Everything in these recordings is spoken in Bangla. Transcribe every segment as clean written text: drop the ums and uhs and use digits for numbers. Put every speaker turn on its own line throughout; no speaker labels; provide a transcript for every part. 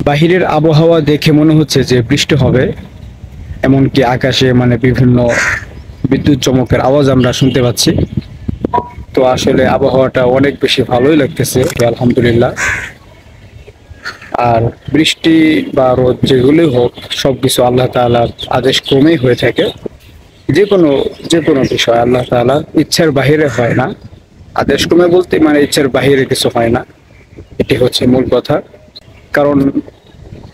বাহিরের আবহাওয়া দেখে মনে হচ্ছে যে বৃষ্টি হবে, এমনকি আকাশে বিভিন্ন বিদ্যুৎ চমকের আওয়াজ আমরা শুনতে পাচ্ছি। তো আসলে আবহাওয়াটা অনেক বেশি ভালোই লাগতেছে, আলহামদুলিল্লাহ। আর বৃষ্টি বা রোদ যেগুলোই হোক, সবকিছু আল্লাহ তাআলার আদেশ ক্রমেই হয়ে থাকে। যে কোনো যে কোনো বিষয় আল্লাহ তাআলা ইচ্ছার বাহিরে হয় না। আদেশ ক্রমে বলতে ইচ্ছার বাহিরে কিছু হয় না, এটি হচ্ছে মূল কথা। কারণ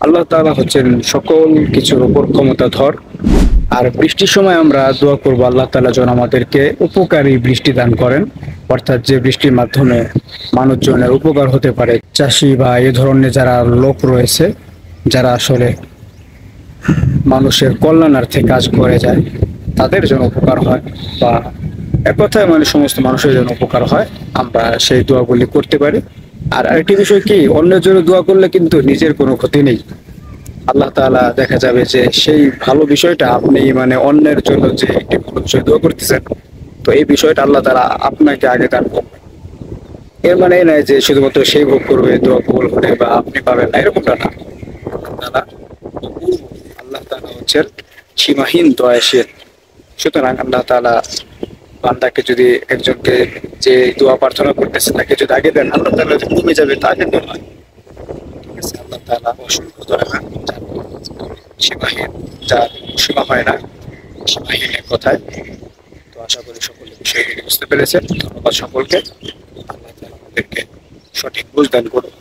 আল্লাহ তাআলা হচ্ছেন সকল কিছুর উপর ক্ষমতাধর। আর বৃষ্টির সময় আমরা দোয়া করব আল্লাহ তাআলা যেন আমাদেরকে উপকারী বৃষ্টি দান করেন, অর্থাৎ যে বৃষ্টির মাধ্যমে মানুষজনের উপকার হতে পারে। চাষি বা এ ধরনের যারা লোক রয়েছে, যারা আসলে মানুষের কল্যাণার্থে কাজ করে যায়, তাদের যেন উপকার হয়, বা এক কথায় সমস্ত মানুষের জন্য উপকার হয়, আমরা সেই দোয়াগুলি করতে পারি। আর আরেকটি বিষয় কি, অন্যের জন্য দোয়া করলে কিন্তু নিজের কোনো ক্ষতি নেই। আল্লাহ তাআলা দেখা যাবে যে সেই ভালো বিষয়টা আপনি অন্যের জন্য যে একটি ভালো বিষয় দোয়া করতেছেন, তো এই বিষয়টা আল্লাহ তাআলা আপনাকে আগে দান করবে। এর মানে এই নয় যে শুধুমাত্র সেই ভোগ করবে, দোয়া কবুল হবে বা আপনি পাবেন না, এরকমটা না। তাআলা আল্লাহ তাআলা হচ্ছেন সীমাহীন দয়াশীল। সুতরাং আল্লাহ তাআলা বান্দাকে যদি একজনকে যে দোয়া প্রার্থনা করতেছে তাকে যদি আগে দেন, আল্লাহ তাআলা যে কমে যাবে তা কিন্তু নয়। ঠিক আছে, আল্লাহ তাআলা অসংখ্য দয়াবান, সীমাহীন, যার সীমা হয় না, সীমাহীন এক কথায়। তো আশা করি সকলে বিষয়টি বুঝতে পেরেছেন। ধন্যবাদ সকলকে। আল্লাহ তাআলা আমাদেরকে সঠিক বুঝ দান করুন।